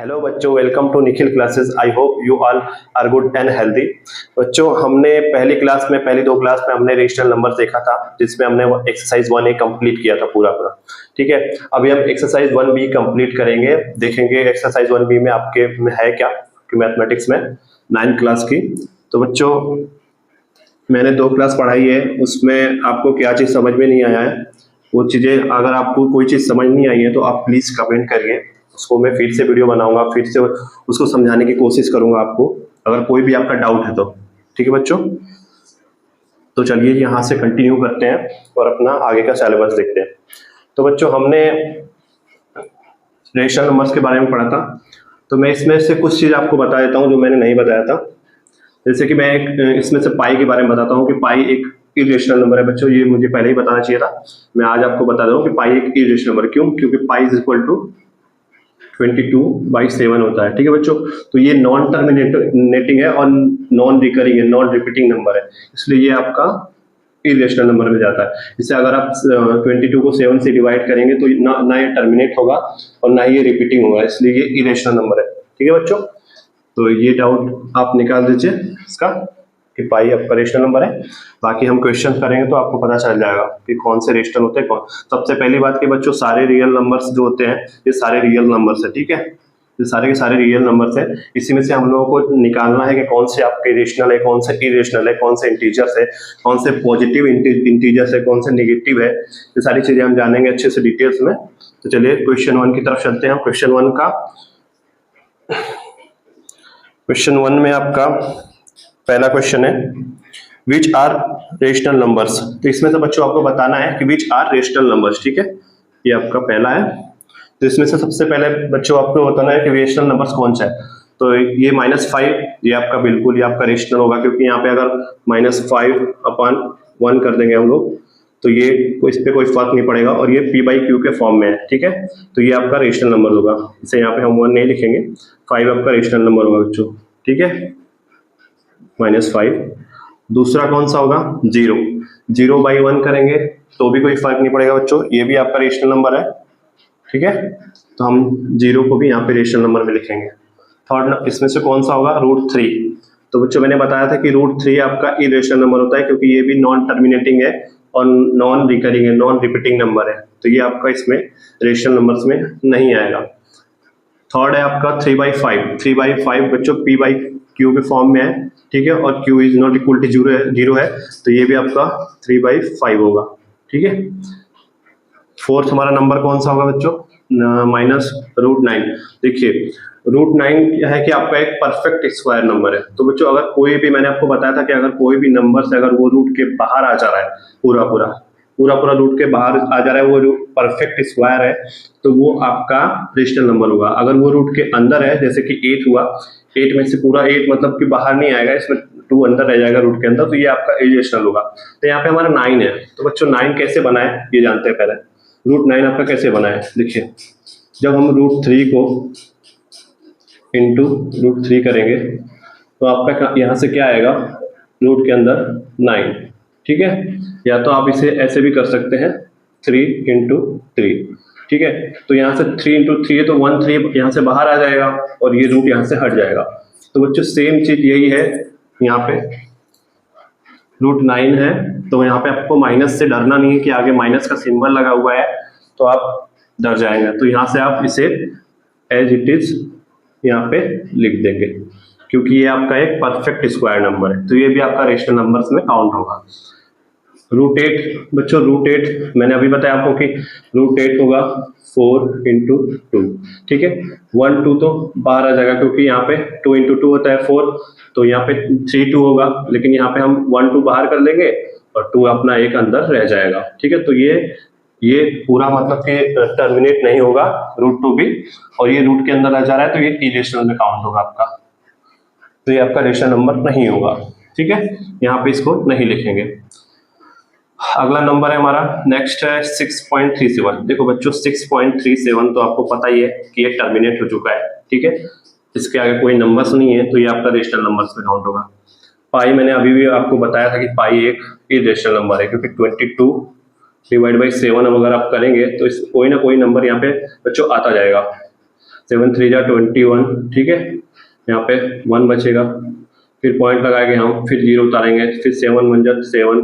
Hello बच्चों, welcome to Nikhil classes. I hope you all are good and healthy. बच्चों, हमने पहली दो क्लास में हमने रेशनल नंबर देखा था, जिसमें हमने एक्सरसाइज 1A कंप्लीट किया था पूरा। ठीक है, अभी हम एक्सरसाइज 1B कंप्लीट करेंगे। देखेंगे एक्सरसाइज 1B में आपके में है क्या, कि मैथमेटिक्स में 9th क्लास की। तो बच्चों, मैंने 2 क्लास पढ़ाई है, उसमें आपको क्या चीज़ समझ में नहीं आया है, वो चीज़ें अगर आपको कोई चीज़ समझ नहीं आई है तो आप प्लीज़ कमेंट करिए, उसको मैं फिर से वीडियो बनाऊंगा, फिर से उसको समझाने की कोशिश करूंगा आपको, अगर कोई भी आपका डाउट है तो। ठीक है बच्चों, तो चलिए यहाँ से कंटिन्यू करते हैं और अपना आगे का सिलेबस देखते हैं। तो बच्चों, हमने रेशनल नंबर्स के बारे में पढ़ा था, तो मैं इसमें से कुछ चीज़ आपको बता देता हूँ जो मैंने नहीं बताया था। जैसे कि मैं इसमें से पाई के बारे में बताता हूँ कि पाई एक इरेशनल नंबर है। बच्चों, ये मुझे पहले ही बताना चाहिए था, मैं आज आपको बता दूं कि पाई एक इरेशनल नंबर। क्यों? क्योंकि पाई इज इक्वल टू 22/7 होता है। ठीक है बच्चों, तो ये नॉन टर्मिनेटिंग है और नॉन रिकरिंग है, नॉन रिपीटिंग नंबर है, इसलिए ये आपका इरेशनल नंबर में जाता है। इससे अगर आप 22 को 7 से डिवाइड करेंगे तो ना ये टर्मिनेट होगा और ना ये रिपीटिंग होगा, इसलिए ये इरेशनल नंबर है। ठीक है बच्चों, तो ये डाउट आप निकाल दीजिए इसका कि पाई आपका रेशनल नंबर है। बाकी हम क्वेश्चन करेंगे तो आपको पता चल जाएगा कि कौन से रेशनल होते हैं, कौन। सबसे पहली बात कि बच्चों, सारे रियल नंबर्स जो होते हैं ये सारे रियल नंबर्स है। ठीक है, ये सारे के सारे रियल नंबर्स है। इसी में से हम लोगों को निकालना है कि कौन से आपके रेशनल है, कौन से इरेशनल है, कौन से इंटीजर्स है, कौन से पॉजिटिव इंटीजर्स है, कौन से नेगेटिव है। ये सारी चीजें हम जानेंगे अच्छे से डिटेल्स में। तो चलिए क्वेश्चन 1 की तरफ चलते हैं। क्वेश्चन 1 का क्वेश्चन 1 में आपका पहला क्वेश्चन है विच आर रेशनल नंबर्स। तो इसमें से बच्चों आपको बताना है कि विच आर रेशनल नंबर्स। ठीक है, ये आपका पहला है। तो इसमें से सबसे पहले बच्चों आपको बताना है कि रेशनल नंबर्स कौन सा है। तो ये -5, ये आपका बिल्कुल ये आपका रेशनल होगा, क्योंकि यहाँ पे अगर -5/1 कर देंगे हम लोग तो ये इस पे कोई फर्क नहीं पड़ेगा, और ये p/q के फॉर्म में है। ठीक है, तो ये आपका रेशनल नंबर होगा। इसे यहाँ पे हम 1 नहीं लिखेंगे, 5 आपका रेशनल नंबर होगा बच्चों। ठीक है, -5। दूसरा कौन सा होगा? 0/1 करेंगे तो भी कोई फर्क नहीं पड़ेगा बच्चों, ये भी आपका रेशनल नंबर है। ठीक है, तो हम 0 को भी यहाँ पे रेशनल नंबर में लिखेंगे। थर्ड इसमें से कौन सा होगा? √3। तो बच्चों मैंने बताया था कि √3 आपका इरेशनल नंबर होता है, क्योंकि ये भी नॉन टर्मिनेटिंग है और नॉन रिकरिंग है, नॉन रिपीटिंग नंबर है, तो ये आपका इसमें रेशनल नंबर्स में नहीं आएगा। थर्ड है आपका 3/5। 3/5 बच्चों p/q के फॉर्म में है। ठीक है, और q is not equal to 0 है, तो ये भी आपका 3/5 होगा। ठीक है, फोर्थ हमारा नंबर कौन सा होगा बच्चों? -√9। देखिए, √9 क्या है कि आपका एक परफेक्ट स्क्वायर नंबर है। तो बच्चों, अगर कोई भी, मैंने आपको बताया था कि अगर कोई भी नंबर से अगर वो रूट के बाहर आ जा रहा है, पूरा रूट के बाहर आ जा रहा है, वो परफेक्ट स्क्वायर है, तो वो आपका रेशनल नंबर होगा। अगर वो रूट के अंदर है, जैसे कि 8 हुआ, 8 में से पूरा 8 मतलब कि बाहर नहीं आएगा, इसमें 2 अंदर रह जाएगा रूट के अंदर, तो ये आपका इरेशनल होगा। तो यहाँ पे हमारा 9 है। तो बच्चों 9 कैसे बना है ये जानते हैं पहले। √9 आपका कैसे बना है? देखिए, जब हम √3 को इंटू √3 करेंगे तो आपका यहाँ से क्या आएगा? रूट के अंदर 9। ठीक है, या तो आप इसे ऐसे भी कर सकते हैं, 3 × 3। ठीक है, तो यहाँ से 3 × 3 है, तो 1 3 यहाँ से बाहर आ जाएगा और ये रूट यहाँ से हट जाएगा। तो बच्चों सेम चीज यही है, यहाँ पे √9 है, तो यहाँ पे आपको माइनस से डरना नहीं है कि आगे माइनस का सिंबल लगा हुआ है तो आप डर जाएंगे। तो यहाँ से आप इसे एज इट इज यहाँ पे लिख देंगे, क्योंकि ये आपका एक परफेक्ट स्क्वायर नंबर है, तो ये भी आपका रेशनल नंबर्स में काउंट होगा। √8 बच्चों, √8 मैंने अभी बताया आपको कि √8 होगा 4 × 2। ठीक है, 1 2 तो बाहर आ जाएगा, क्योंकि यहाँ पे 2 × 2 होता है 4, तो यहाँ पे 3 2 होगा, लेकिन यहाँ पे हम 1 2 बाहर कर लेंगे और 2 अपना एक अंदर रह जाएगा। ठीक है, तो ये पूरा मतलब कि टर्मिनेट नहीं होगा √2 भी, और ये रूट के अंदर रह जा रहा है, तो ये इरेशनल में काउंट होगा आपका, तो ये आपका रेशनल नंबर नहीं होगा। ठीक है, यहाँ पे इसको नहीं लिखेंगे। अगला नंबर है हमारा, नेक्स्ट है 6.37। देखो बच्चों, 6.37 तो आपको पता ही है कि ये टर्मिनेट हो चुका है। ठीक है, इसके आगे कोई नंबर्स नहीं है, तो ये आपका रेशनल नंबर्स में काउंट होगा। पाई मैंने अभी भी आपको बताया था कि पाई एक इरेशनल नंबर है, क्योंकि 22/7 अगर आप करेंगे तो कोई ना कोई नंबर यहाँ पे बच्चों आता जाएगा। 7 3 जा 21, ठीक है, यहाँ पे 1 बचेगा, फिर पॉइंट लगाएंगे हम, फिर 0 उतारेंगे, फिर 7 1 जा 7,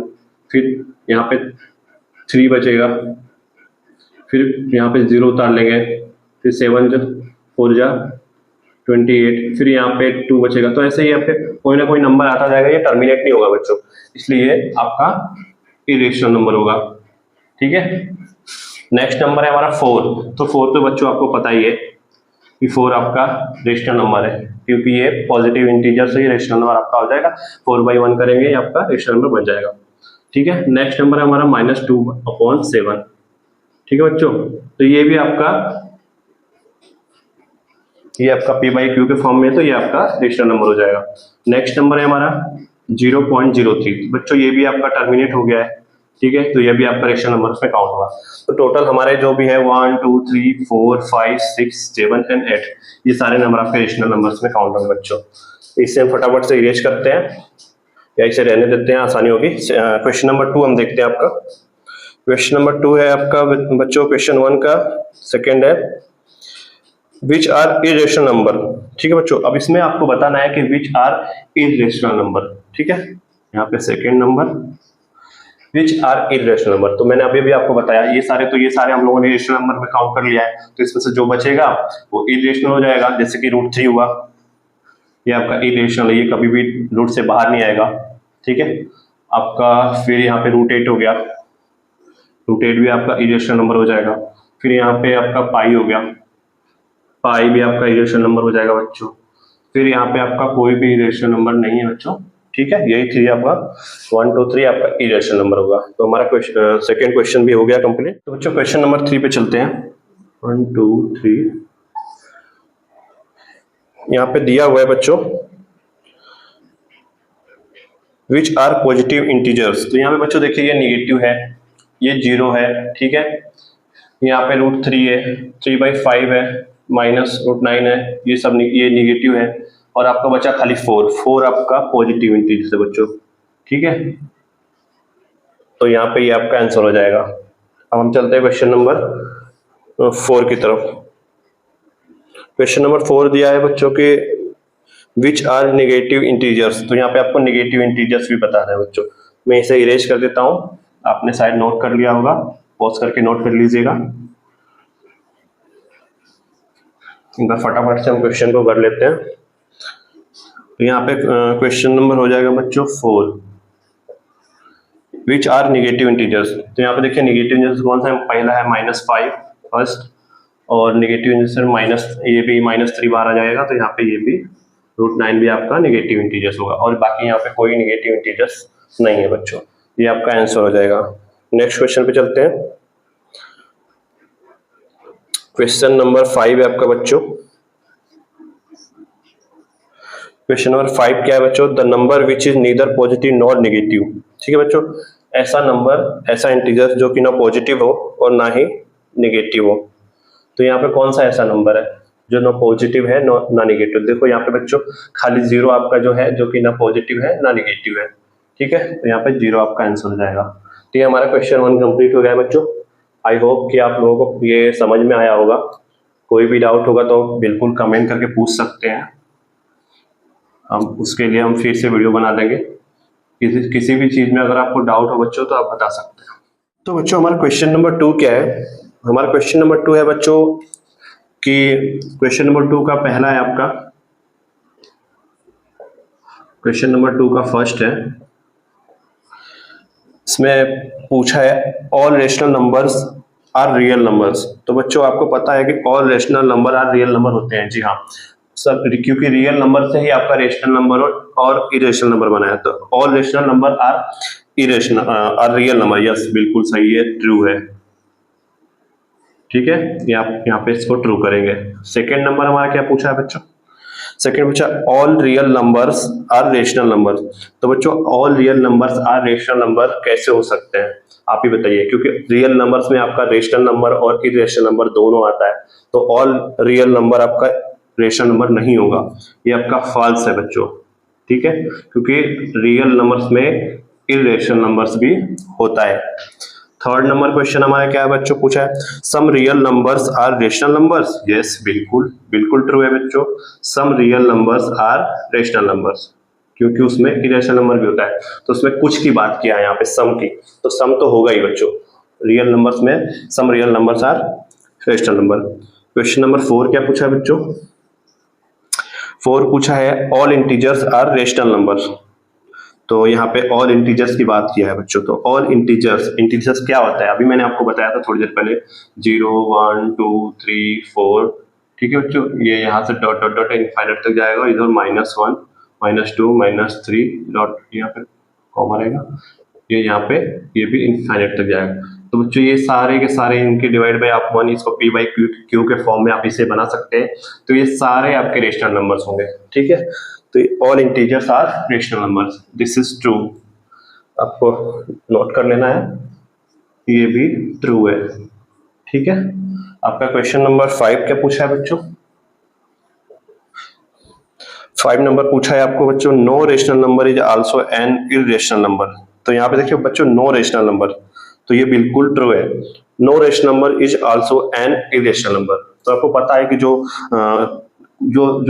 फिर यहाँ पे 3 बचेगा, फिर यहाँ पे 0 उतार लेंगे, फिर 7 4 जा 28, फिर यहाँ पे 2 बचेगा। तो ऐसे ही यहाँ पे कोई ना कोई नंबर आता जाएगा, ये टर्मिनेट नहीं होगा बच्चों, इसलिए आपका इरेशनल नंबर होगा, ठीक है। नेक्स्ट नंबर है हमारा 4। तो 4 तो बच्चों आपको पता ही है कि 4 आपका रेशनल नंबर है, क्योंकि ये पॉजिटिव इंटीजर से ही रेशनल नंबर आपका हो जाएगा। 4/1 करेंगे, ये आपका रेशनल नंबर बन जाएगा, ठीक है। नेक्स्ट नंबर है हमारा -2/7, ठीक है बच्चों। तो ये भी आपका P/Q के फॉर्म में है, तो ये आपका रेशनल नंबर हो जाएगा। नेक्स्ट नंबर है हमारा 0.03, बच्चों ये भी आपका टर्मिनेट हो गया है, ठीक है, तो ये भी आपका रेशनल नंबर में काउंट होगा। तो टोटल हमारे जो भी है 1 2 3 4 5 6 7 एंड 8, ये सारे नंबर आपके रेशनल नंबर्स में काउंट होंगे बच्चों। इससे हम फटाफट से इरेज करते हैं या इसे रहने देते हैं, आसानी होगी। क्वेश्चन नंबर 2 हम देखते हैं आपका। क्वेश्चन नंबर 2 है आपका बच्चों क्वेश्चन 1 का सेकेंड है, विच आर इरेशनल नंबर, ठीक है बच्चों। अब इसमें आपको बताना है कि विच आर इरेशनल नंबर, ठीक है। यहाँ पे second number which are irrational number, तो मैंने अभी भी आपको बताया ये सारे हम लोगों ने रेशनल नंबर में काउंट कर लिया है, तो इसमें से जो बचेगा वो इरेशनल हो जाएगा। जैसे कि √3 हुआ, ये आपका इरेशनल है, ये कभी भी रूट से बाहर नहीं आएगा, ठीक है आपका। फिर यहाँ पे √8 हो गया, √8 भी आपका इरेशनल नंबर हो जाएगा। फिर यहाँ पे आपका पाई हो गया, पाई भी आपका इरेशनल नंबर हो जाएगा बच्चों। फिर यहाँ पे आपका कोई भी इरेशनल नंबर नहीं है बच्चों, ठीक है। यही 3 आपका 1 2 3 आपका इरेशनल नंबर होगा। तो हमारा सेकेंड क्वेश्चन भी हो गया कंप्लीट। तो बच्चों क्वेश्चन नंबर 3 पे चलते हैं। 1 2 3 यहाँ पे दिया हुआ है बच्चों, विच आर पॉजिटिव इंटीजर्स। तो यहाँ पे बच्चों देखिए ये निगेटिव है, ये 0 है, ठीक है। यहाँ पे √3 है, 3/5 है, -√9 है, ये सब ये निगेटिव है, और आपका बचा खाली 4 आपका पॉजिटिव इंटीजर है बच्चों, ठीक है। तो यहाँ पे ये आपका आंसर हो जाएगा। अब हम चलते हैं क्वेश्चन नंबर 4 की तरफ। क्वेश्चन नंबर 4 दिया है बच्चों के विच आर नेगेटिव इंटीजर्स। तो यहाँ पे आपको नेगेटिव इंटीजर्स भी बताना है बच्चों। मैं इसे इरेज कर देता हूँ, आपने शायद नोट कर लिया होगा, पॉज करके नोट कर लीजिएगा। एक बार फटाफट से हम क्वेश्चन को कर लेते हैं। तो यहाँ पे क्वेश्चन नंबर हो जाएगा बच्चों 4, विच आर नेगेटिव इंटीजर्स। तो यहाँ पे देखिए नेगेटिव इंटीजर्स कौन सा है, पहला है -5 फर्स्ट, और नेगेटिव इंटीजर्स ये भी -3 बार आ जाएगा, तो यहाँ पे ये भी √9 भी आपका नेगेटिव इंटीजर्स होगा, और बाकी यहाँ पे कोई नेगेटिव इंटीजर्स नहीं है बच्चों। ये आपका आंसर हो जाएगा। नेक्स्ट क्वेश्चन पे चलते हैं। क्वेश्चन नंबर 5 है आपका बच्चों। क्वेश्चन नंबर 5 क्या है बच्चों, the number which is neither positive nor negative, ठीक है बच्चों। ऐसा नंबर, ऐसा इंटीजर जो कि ना पॉजिटिव हो और ना ही नेगेटिव हो। तो यहाँ पे कौन सा ऐसा नंबर है जो ना पॉजिटिव है ना नेगेटिव। देखो यहाँ पे बच्चों खाली 0 आपका जो है, जो कि ना पॉजिटिव है ना नेगेटिव है, ठीक है। तो यहाँ पे 0 आपका आंसर हो जाएगा। तो ये हमारा क्वेश्चन 1 कंप्लीट हो गया है बच्चों। आई होप कि आप लोगों को ये समझ में आया होगा। कोई भी डाउट होगा तो बिल्कुल कमेंट करके पूछ सकते हैं, हम उसके लिए हम फिर से वीडियो बना देंगे। किसी भी चीज में अगर आपको डाउट हो बच्चों तो आप बता सकते हैं। तो बच्चों हमारा क्वेश्चन नंबर 2 क्या है, हमारा क्वेश्चन नंबर 2 है बच्चों कि क्वेश्चन नंबर 2 का पहला है आपका, क्वेश्चन नंबर 2 का फर्स्ट है। इसमें पूछा है all rational numbers are real numbers. तो बच्चों आपको पता है कि all rational number are real number होते हैं। जी हाँ सब, क्योंकि रियल नंबर से ही आपका रेशनल नंबर और इरेशनल नंबर बना है। तो all rational number are irrational are real number, yes बिल्कुल सही है, ट्रू है, ठीक है। ये आप यहाँ पे इसको ट्रू करेंगे। सेकेंड नंबर हमारा क्या पूछा है बच्चों, सेकेंड पूछा all real numbers are rational numbers. तो बच्चों all real numbers are rational number कैसे हो सकते हैं आप ही बताइए, क्योंकि रियल नंबर्स में आपका रेशनल नंबर और इरेशनल नंबर दोनों आता है। तो ऑल रियल नंबर आपका रेशनल नंबर नहीं होगा, ये आपका फॉल्स है बच्चों, ठीक है, क्योंकि रियल नंबर्स में इरेशनल नंबर्स भी होता है। थर्ड नंबर क्वेश्चन हमारा क्या है बच्चों, पूछा है some real numbers are rational numbers. Yes, बिल्कुल बिल्कुल ट्रू है बच्चों, some real numbers are rational numbers, क्योंकि उसमें इरेशनल नंबर भी होता है, तो उसमें कुछ की बात किया है यहाँ पे सम की, तो सम तो होगा ही बच्चों। रियल नंबर्स में some real numbers are rational number. Question number 4 क्या पूछा है बच्चों, 4 पूछा है all integers are rational numbers. तो यहाँ पे ऑल इंटीजर्स की बात किया है बच्चों, तो ऑल इंटीजर्स, इंटीजर्स क्या होता है अभी मैंने आपको बताया था थोड़ी देर पहले, 0 1 2 3 4, ठीक है बच्चों, ये यहाँ से डॉट डॉट डॉट इनफाइनाइट तक जाएगा, इधर -1 -2 -3 डॉट, यहाँ पे कॉमा रहेगा, ये यहाँ पे ये भी इनफाइनाइट तक जाएगा। तो बच्चों ये सारे के सारे इनके डिवाइड बाय आप 1 इसको p बाई क्यू के फॉर्म में आप इसे बना सकते हैं, तो ये सारे आपके रेशनल नंबर्स होंगे, ठीक है। तो all integers are rational numbers, this is true, आपको नोट कर लेना है, ये भी ट्रू है, ठीक है। आपका क्वेश्चन नंबर 5 क्या पूछा है बच्चों, 5 नंबर पूछा है आपको बच्चों, no rational number is also an irrational number. तो यहाँ पे देखिए बच्चों नो रेशनल नंबर, तो ये बिल्कुल ट्रू है, no rational number is also an irrational number. तो आपको पता है कि जो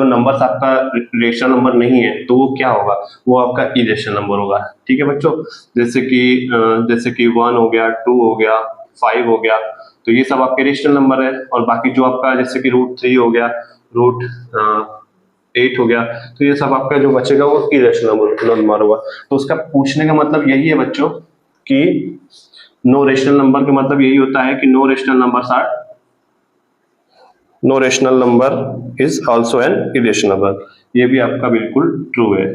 नंबर्स आपका रेशनल नंबर नहीं है तो वो क्या होगा, वो आपका इरेशनल नंबर होगा, ठीक है बच्चों। जैसे कि 1 हो गया, 2 हो गया, 5 हो गया, तो ये सब आपके रेशनल नंबर है, और बाकी जो आपका जैसे कि √3 हो गया, √8 हो गया, तो ये सब आपका जो बचेगा वो इरेशनल नंबर होगा। तो उसका पूछने का मतलब यही है बच्चों कि नो रेशनल नंबर का मतलब यही होता है कि no rational number is also an irrational number, ये भी आपका बिल्कुल ट्रू है,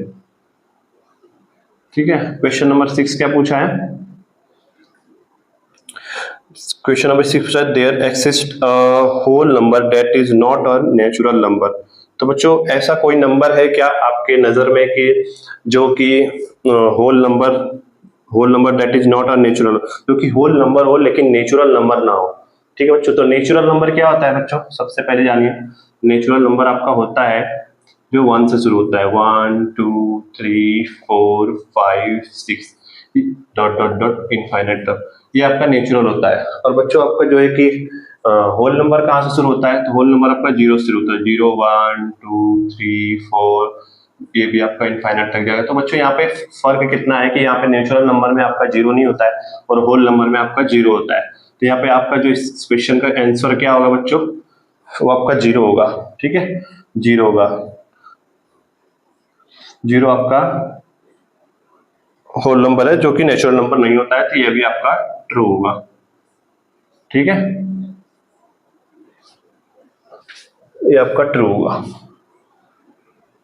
ठीक है। क्वेश्चन नंबर 6 क्या पूछा है, क्वेश्चन नंबर 6 पूछा है there exist a whole number that is not a natural number. तो बच्चों ऐसा कोई नंबर है क्या आपके नजर में कि जो कि whole number that is not a natural, जो कि होल नंबर हो लेकिन नेचुरल नंबर ना हो, ठीक है बच्चों। तो नेचुरल नंबर क्या होता है बच्चों, सबसे पहले जानिए, नेचुरल नंबर आपका होता है जो 1 से शुरू होता है, 1 2 3 4 5 6 डॉट डॉट डॉट इनफाइनाइट तक, ये आपका नेचुरल होता है। और बच्चों आपका जो है कि होल नंबर कहाँ से शुरू होता है, तो होल नंबर आपका 0 से शुरू होता है, 0 1 2 3 4, ये भी आपका इनफाइनाइट तक जाएगा। तो बच्चों यहाँ पे फर्क कितना है कि यहाँ पे नेचुरल नंबर में आपका 0 नहीं होता है और होल नंबर में आपका 0 होता है। तो यहाँ पे आपका जो इस क्वेश्चन का आंसर क्या होगा बच्चों, वो आपका 0 होगा, ठीक है, 0 होगा, 0 आपका होल नंबर है जो कि नेचुरल नंबर नहीं होता है, तो ये भी आपका ट्रू होगा, ठीक है, ये आपका ट्रू होगा।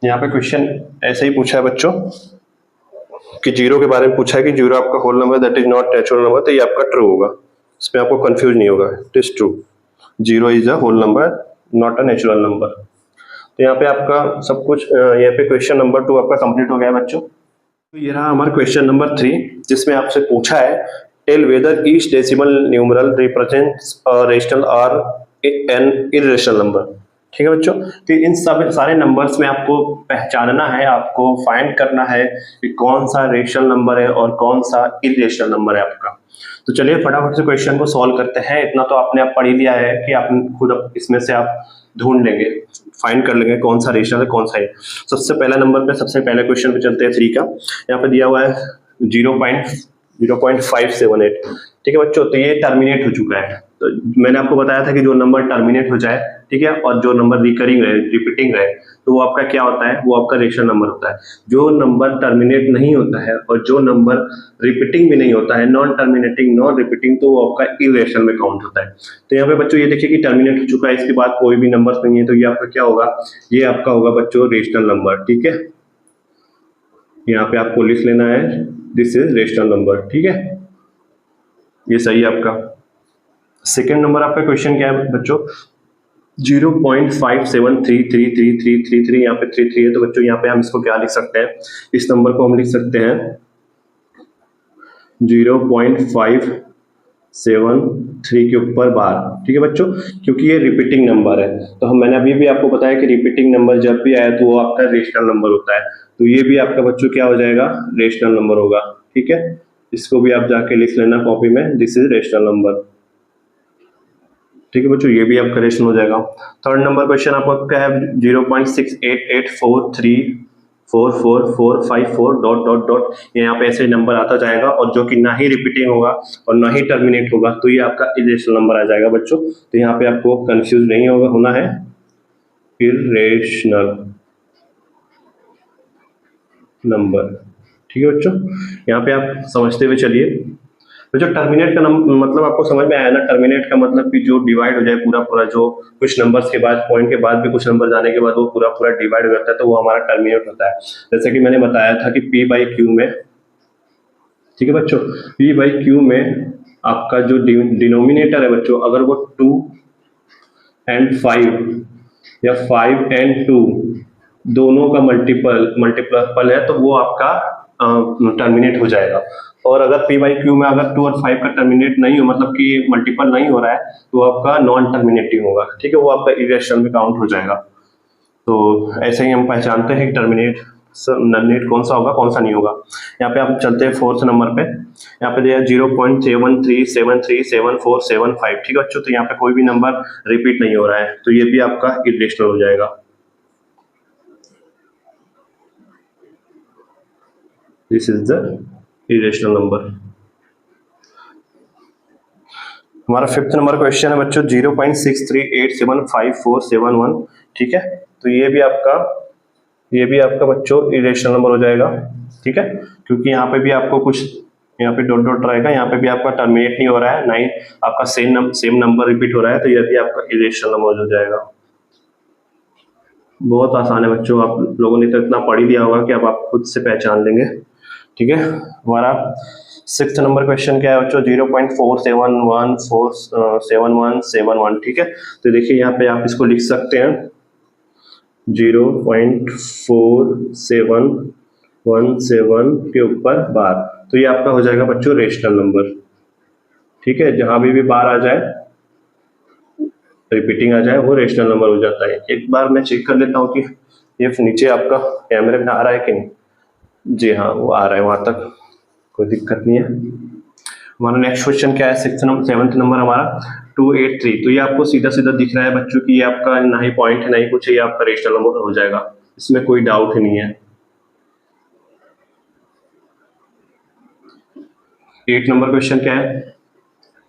यहाँ पे क्वेश्चन ऐसे ही पूछा है बच्चों कि 0 के बारे में पूछा है कि 0 आपका whole number that is not natural number, तो ये आपका ट्रू होगा, इसमें आपको कंफ्यूज नहीं होगा, it is true, 0 is a whole number not a natural number. तो यहाँ पे आपका सब कुछ, यहाँ पे क्वेश्चन नंबर 2 आपका कंप्लीट हो गया है बच्चों। तो ये रहा हमारा क्वेश्चन नंबर 3, जिसमें आपसे पूछा है tell whether each decimal numeral represents a rational और एन इररेशनल नंबर, ठीक है बच्चों। तो इन सब सारे नंबर्स में आपको पहचानना है, आपको फाइंड करना है कि कौन सा रेशनल नंबर है और कौन सा इररेशनल नंबर है आपका। तो चलिए फटाफट से क्वेश्चन को सॉल्व करते हैं। इतना तो आपने आप पढ़ ही लिया है कि आप खुद इसमें से आप ढूंढ लेंगे, फाइंड कर लेंगे कौन सा रेशनल है कौन सा है। सबसे पहला नंबर पे, सबसे पहले क्वेश्चन पे चलते हैं 3 का। यहाँ पे दिया हुआ है 0.578, ठीक है बच्चों। तो ये टर्मिनेट हो चुका है, तो मैंने आपको बताया था कि जो नंबर टर्मिनेट हो जाए, ठीक है, और जो नंबर रिकरिंग रहे, रिपीटिंग रहे, तो वो आपका क्या होता है, वो आपका रेशनल नंबर होता है। जो नंबर टर्मिनेट नहीं होता है और जो नंबर रिपीटिंग भी नहीं होता है, नॉन टर्मिनेटिंग नॉन रिपीटिंग, तो वो आपका इरेशनल में काउंट होता है। तो यहाँ पे बच्चों ये देखिए कि टर्मिनेट हो चुका है, इसके बाद कोई भी नंबर नहीं है, तो ये आपका क्या होगा, ये आपका होगा बच्चों रेशनल नंबर, ठीक है। यहाँ पे आपको लिख लेना है दिस इज रेशनल नंबर, ठीक है, ये सही है आपका। सेकेंड नंबर आपका क्वेश्चन क्या है बच्चों, 0.57333333, यहाँ पे 33 है, तो बच्चों यहाँ पे हम इसको क्या लिख सकते हैं, इस नंबर को हम लिख सकते हैं 0.573 के ऊपर बार, ठीक है बच्चों, क्योंकि ये रिपीटिंग नंबर है। तो मैंने अभी भी आपको बताया कि रिपीटिंग नंबर जब भी आए तो वो आपका रेशनल नंबर होता है, तो ये भी आपका बच्चों क्या हो जाएगा, रेशनल नंबर होगा, ठीक है, इसको भी आप जाके लिख लेना कॉपी में, दिस इज रेशनल नंबर। ठीक है बच्चों, ये भी आपका रेशनल हो जाएगा। थर्ड नंबर क्वेश्चन आपका क्या है, 0.6884344454 डॉट डॉट डॉट, यहाँ पे ऐसे नंबर आता जाएगा और जो कि ना ही रिपीटिंग होगा और ना ही टर्मिनेट होगा, तो ये आपका इरेशनल नंबर आ जाएगा बच्चों। तो यहाँ पे आपको कंफ्यूज नहीं होना है, इरेशनल नंबर। ठीक है बच्चों, यहाँ पे आप समझते हुए चलिए। तो जो टर्मिनेट का मतलब आपको समझ में आया ना, टर्मिनेट का मतलब कि जो डिवाइड हो जाए पूरा पूरा, जो कुछ नंबर्स के बाद, पॉइंट के बाद भी कुछ नंबर जाने के बाद वो पूरा पूरा डिवाइड हो जाता है, तो वो हमारा टर्मिनेट होता है। जैसे कि मैंने बताया था कि पी बाई क्यू में, ठीक है बच्चों, पी बाई क्यू में आपका जो डिनोमिनेटर है बच्चों, अगर वो 2 एंड 5 या 5 एंड 2 दोनों का मल्टीपल है, तो वो आपका टर्मिनेट हो जाएगा। और अगर पी बाई क्यू में अगर 2 और 5 का टर्मिनेट नहीं हो, मतलब कि मल्टीपल नहीं हो रहा है, तो आपका नॉन टर्मिनेटिंग होगा। ठीक है, वो आपका इरेशनल में काउंट हो जाएगा। तो ऐसे ही हम पहचानते हैं कि टर्मिनेट कौन सा होगा, कौन सा नहीं होगा। यहाँ पे आप चलते हैं फोर्थ नंबर पे। यहाँ पे दिया 0.73737475। ठीक है बच्चों, तो यहाँ पे कोई भी नंबर रिपीट नहीं हो रहा है, तो ये भी आपका इरेशनल हो जाएगा। This is the irrational number. हमारा फिफ्थ नंबर क्वेश्चन है बच्चों 0.63875471। ठीक है, तो ये भी आपका बच्चों इरेशनल नंबर हो जाएगा। ठीक है, क्योंकि यहाँ पे भी आपको कुछ, यहाँ पे डॉट डॉट रहेगा, यहाँ पे भी आपका टर्मिनेट नहीं हो रहा है, ना ही आपका सेम नंबर रिपीट हो रहा है, तो ये भी आपका इरेशनल नंबर हो जाएगा। बहुत आसान है बच्चों, आप लोगों ने तो इतना पढ़ ही लिया होगा कि अब आप खुद से पहचान लेंगे। ठीक है, हमारा सिक्स्थ नंबर क्वेश्चन क्या है बच्चों, 0.47147171। ठीक है, तो देखिए यहाँ पे आप इसको लिख सकते हैं 0.4717 के ऊपर बार, तो ये आपका हो जाएगा बच्चों रेशनल नंबर। ठीक है, जहां भी बार आ जाए, रिपीटिंग आ जाए, वो रेशनल नंबर हो जाता है। एक बार मैं चेक कर लेता हूँ कि ये नीचे आपका कैमरे में आ रहा है कि नहीं। जी हाँ, वो आ रहा है, वहां तक कोई दिक्कत नहीं है। हमारा नेक्स्ट क्वेश्चन क्या है, सेवंथ नंबर हमारा 283। तो ये आपको सीधा सीधा दिख रहा है बच्चों कि ये आपका ना ही पॉइंट है ना ही कुछ है, ये आपका रेशनल नंबर हो जाएगा, इसमें कोई डाउट ही नहीं है। 8 नंबर क्वेश्चन क्या है,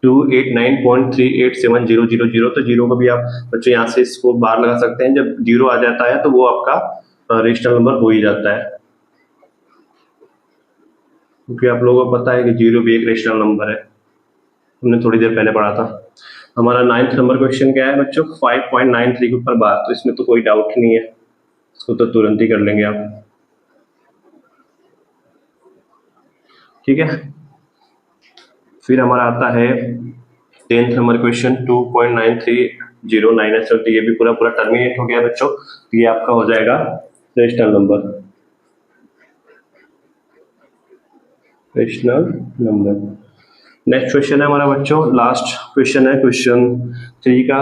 289.387000। तो जीरो को भी आप बच्चों यहाँ से इसको बार लगा सकते हैं, जब जीरो आ जाता है तो वो आपका रेशनल नंबर हो ही जाता है, क्योंकि आप लोगों को पता है कि जीरो भी एक रेशनल नंबर है, हमने थोड़ी देर पहले पढ़ा था। हमारा 9th नंबर क्वेश्चन क्या है बच्चों, 5.93 के ऊपर बार, तो इसमें तो कोई डाउट ही नहीं है, इसको तो तुरंत ही कर लेंगे आप। ठीक है, फिर हमारा आता है 10th नंबर क्वेश्चन 2.9309। तो ये भी पूरा पूरा टर्मिनेट हो गया बच्चों, तो ये आपका हो जाएगा rational number. Rational number. Next question है हमारा बच्चों, लास्ट क्वेश्चन है, क्वेश्चन 3 का।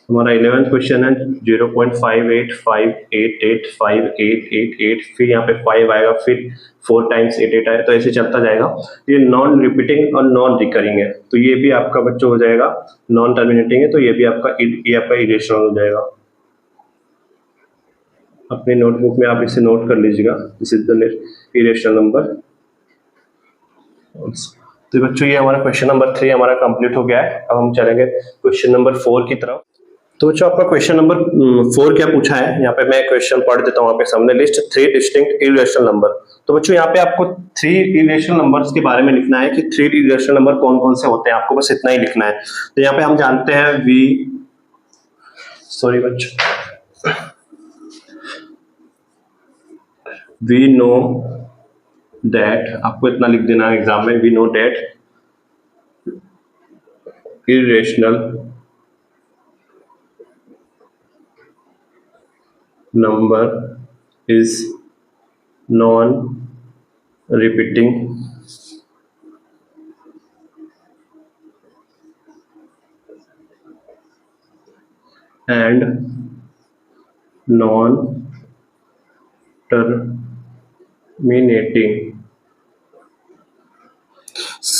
हमारा 11th क्वेश्चन है 0.5858885888। फिर यहाँ पे 5 आएगा, फिर 4 टाइम्स 88 आएगा, तो ऐसे चलता जाएगा। ये नॉन रिपीटिंग और नॉन रिकरिंग है, तो ये भी आपका बच्चों हो जाएगा नॉन टर्मिनेटिंग है, तो ये भी आपका इरेशनल हो जाएगा। अपने नोटबुक में आप इसे नोट कर लीजिएगा, this is the irrational number. तो बच्चों ये हमारा क्वेश्चन नंबर 3 हमारा कंप्लीट हो गया है। अब हम चलेंगे क्वेश्चन नंबर 4 की तरफ। तो बच्चों आपका क्वेश्चन नंबर 4 क्या पूछा है, यहाँ पे मैं क्वेश्चन पढ़ देता हूँ आपके सामने। List 3 distinct irrational number. तो बच्चों यहाँ पे आपको 3 इरेशनल नंबर्स के बारे में लिखना है कि 3 इरेशनल नंबर कौन कौन से होते हैं, आपको बस इतना ही लिखना है। तो यहाँ पे हम जानते हैं वी नो दैट, आपको इतना लिख देना है एग्जाम में, we know that irrational number is non-repeating and non-terminating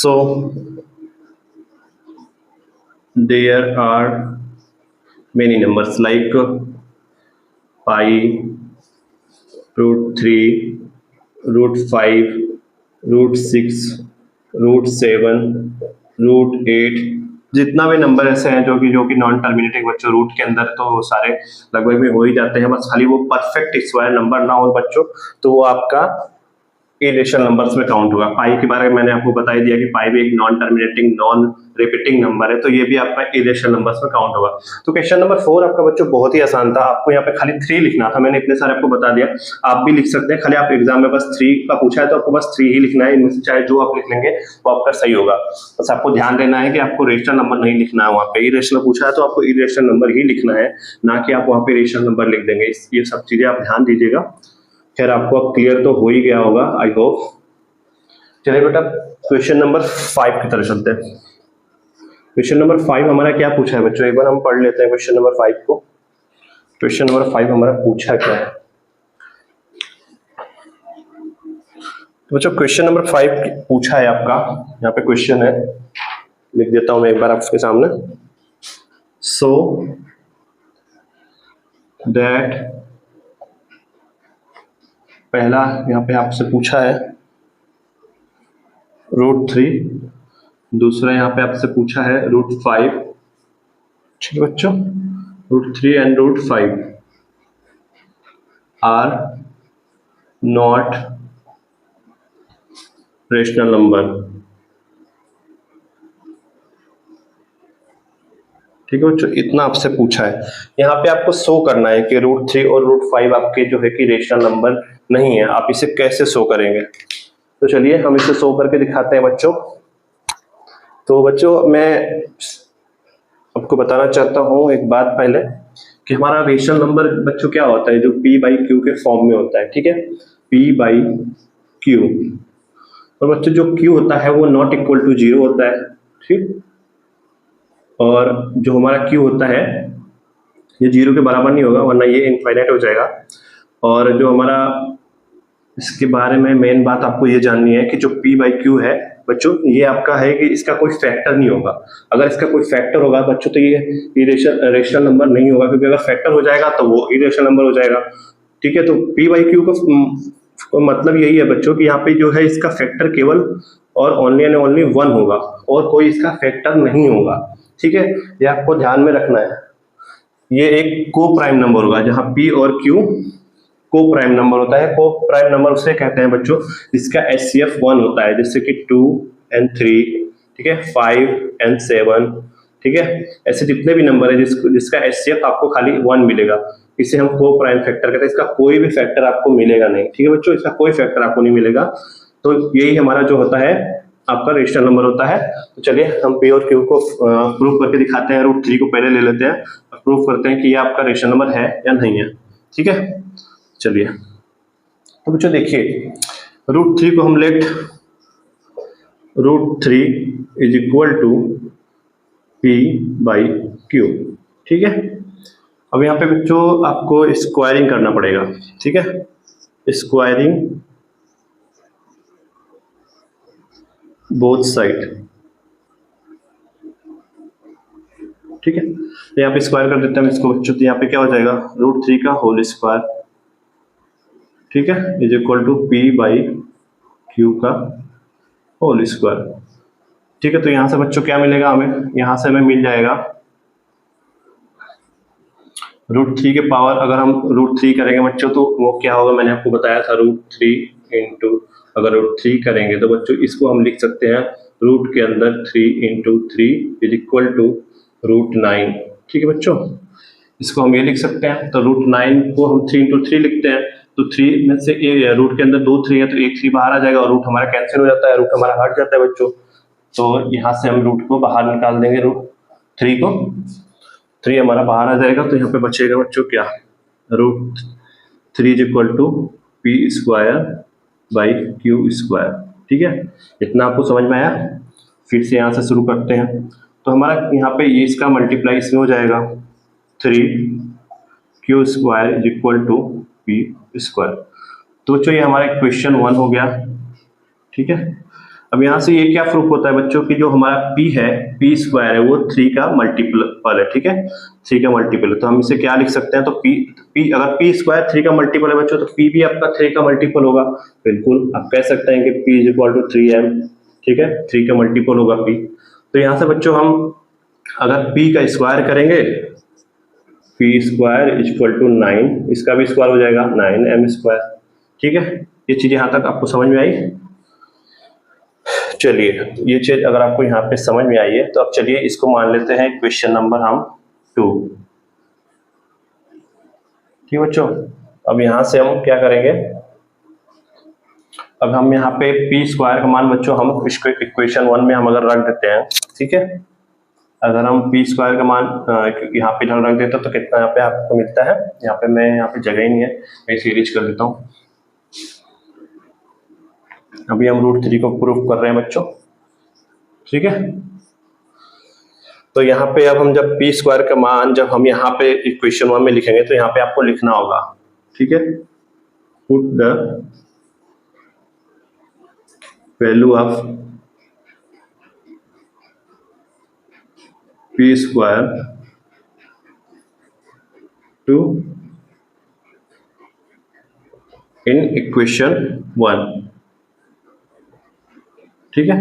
So there are many numbers like pi, √3, √5, √6, √7, √8, जितना भी नंबर ऐसे हैं जो कि नॉन टर्मिनेटिंग बच्चों रूट के अंदर, तो वो सारे लगभग में हो ही जाते हैं। बस खाली वो परफेक्ट स्क्वायर नंबर ना हो बच्चों, तो वो आपका इरेशनल नंबर्स में काउंट होगा। पाई के बारे में मैंने आपको बता ही दिया कि पाई भी एक non terminating non repeating number है, तो ये भी आपका इरेशनल नंबर्स में काउंट होगा। तो क्वेश्चन नंबर 4 आपका बच्चों बहुत ही आसान था। आपको यहाँ पे खाली 3 लिखना था, मैंने इतने सारे आपको बता दिया। आप भी लिख सकते हैं, खाली आप एग्जाम में बस 3 का पूछा है तो आपको बस 3 ही लिखना है। इनमें से चाहे जो आप लिख लेंगे वो आपका सही होगा। बस आपको ध्यान देना है कि आपको रेशनल नंबर नहीं लिखना है। वहाँ पे इरेशनल पूछा है तो आपको इरेशनल नंबर ही लिखना है, ना कि आप वहाँ पे रेशनल नंबर लिख देंगे। ये सब चीजें आप ध्यान दीजिएगा। खैर आपको अब क्लियर तो हो ही गया होगा, आई होप। चलिए बेटा क्वेश्चन नंबर 5 की तरफ चलते हैं। क्वेश्चन नंबर 5 हमारा क्या पूछा है बच्चों, एक बार हम पढ़ लेते हैं क्वेश्चन नंबर 5 को। क्वेश्चन नंबर 5 हमारा पूछा क्या है तो बच्चों, क्वेश्चन नंबर 5 पूछा है आपका, यहाँ पे क्वेश्चन है, लिख देता हूं मैं एक बार आपके सामने। सो दैट, पहला यहाँ पे आपसे पूछा है √3, दूसरा यहाँ पे आपसे पूछा है √5। ठीक है बच्चों, √3 and √5 are not rational number. ठीक है बच्चों, इतना आपसे पूछा है। यहाँ पे आपको शो करना है कि √3 और √5 आपके जो है कि रेशनल नंबर नहीं है। आप इसे कैसे शो करेंगे, तो चलिए हम इसे शो करके दिखाते हैं बच्चों। तो बच्चों मैं आपको बताना चाहता हूँ एक बात पहले, कि हमारा रेशनल नंबर बच्चों क्या होता है, जो p/q के फॉर्म में होता है। ठीक है, p/q, और बच्चों जो q होता है वो नॉट इक्वल टू 0 होता है। ठीक, और जो हमारा q होता है ये 0 के बराबर नहीं होगा, वरना ये इनफाइनाइट हो जाएगा। और जो हमारा इसके बारे में मेन बात आपको ये जाननी है कि जो p/q है बच्चों, ये आपका है कि इसका कोई फैक्टर नहीं होगा। अगर इसका कोई फैक्टर होगा बच्चों तो ये रेशनल नंबर नहीं होगा, क्योंकि अगर फैक्टर हो जाएगा तो वो इरेशनल नंबर हो जाएगा। ठीक है, तो p/q का मतलब यही है बच्चों कि यहाँ पे जो है इसका फैक्टर केवल और ओनली एंड ओनली 1 होगा, और कोई इसका फैक्टर नहीं होगा। ठीक है, ये आपको ध्यान में रखना है। ये एक को प्राइम नंबर होगा, जहाँ p और q को प्राइम नंबर होता है। को प्राइम नंबर उसे कहते हैं बच्चों जिसका HCF 1 होता है, जैसे कि 2 and 3, ठीक है, 5 and 7, ठीक है। ऐसे जितने भी नंबर है जिसका HCF आपको खाली 1 मिलेगा, इसे हम को प्राइम फैक्टर कहते हैं। इसका कोई भी फैक्टर आपको मिलेगा नहीं। ठीक है बच्चों, इसका कोई फैक्टर आपको नहीं मिलेगा। तो यही हमारा जो होता है आपका रेशनल नंबर होता है। तो चलिए हम p और q को प्रूव करके दिखाते हैं। √3 को पहले ले लेते हैं और प्रूव करते हैं कि ये आपका रेशनल नंबर है या नहीं है। ठीक है, चलिए तो बच्चों देखिए, √3 को हम late √3 is equal to p/q। ठीक है, अब यहाँ पे बच्चों आपको स्क्वायरिंग करना पड़ेगा। ठीक है, स्क्वायरिंग बोथ साइड। ठीक है, तो यहाँ पे स्क्वायर कर देते हैं इसको बच्चों, तो यहाँ पे क्या हो जाएगा, √3 का होल स्क्वायर, ठीक है, इज इक्वल टू p/q का होल स्क्वायर। ठीक है, तो यहां से बच्चों क्या मिलेगा हमें, यहां से हमें मिल जाएगा √3 के पावर, अगर हम √3 करेंगे बच्चों तो वो क्या होगा, मैंने आपको बताया था √3 इंटू, अगर √3 करेंगे तो बच्चों इसको हम लिख सकते हैं रूट के अंदर 3 इंटू 3 इज इक्वल टू √9। ठीक है बच्चों, इसको हम ये लिख सकते हैं। तो √9 को हम 3 इंटू 3 लिखते हैं, तो 3 में से रूट के अंदर 2 3 है तो एक 3 बाहर आ जाएगा और रूट हमारा कैंसिल हो जाता है, रूट हमारा हट जाता है बच्चों। तो यहाँ से हम रूट को बाहर निकाल देंगे, √3 को, 3 हमारा बाहर आ जाएगा, तो यहाँ पे बचेगा बच्चों क्या, √3 इज इक्वल टू p²/q²। ठीक है, इतना आपको समझ में आया। फिर से यहाँ से शुरू करते हैं, तो हमारा यहाँ पे ये इसका मल्टीप्लाई इसमें हो जाएगा, 3q² is equal to p²। तो बच्चों ये हमारा क्वेश्चन 1 हो गया। ठीक है, अब यहाँ से ये क्या प्रूफ होता है बच्चों की जो हमारा p है, p स्क्वायर है वो 3 का मल्टीपल है, ठीक है, 3 का मल्टीपल है। तो हम इसे क्या लिख सकते हैं, तो p अगर p स्क्वायर 3 का मल्टीपल है बच्चों तो p भी आपका 3 का मल्टीपल होगा। बिल्कुल आप कह सकते हैं कि p is equal to 3m, ठीक है, 3 का मल्टीपल होगा p। तो यहाँ से बच्चों हम अगर p का स्क्वायर करेंगे, p square is equal to 9, इसका भी स्क्वायर हो जाएगा 9m स्क्वायर, ठीक है। ये चीज यहाँ तक आपको समझ में आई? चलिए ये चीज अगर आपको यहाँ पे समझ में आई है तो अब चलिए इसको मान लेते हैं क्वेश्चन नंबर हम 2, ठीक बच्चों। अब यहाँ से हम क्या करेंगे, अब हम यहाँ पे p स्क्वायर का मान बच्चों हम इसको इक्वेशन 1 में हम अगर रख देते हैं, ठीक है, अगर हम p स्क्वायर का मान यहाँ पे रख देते हैं तो कितना यहाँ पे आपको मिलता है, यहाँ पे मैं यहाँ पे जगह ही नहीं है, मैं इसे रीच कर देता हूँ। अभी हम √3 को प्रूफ कर रहे हैं बच्चों, ठीक है। तो यहाँ पे अब हम जब p स्क्वायर का मान जब हम यहाँ पे इक्वेशन 1 में लिखेंगे तो यहाँ पे आपको लिखना होगा, ठीक है, put the value of p square to in equation 1, ठीक है।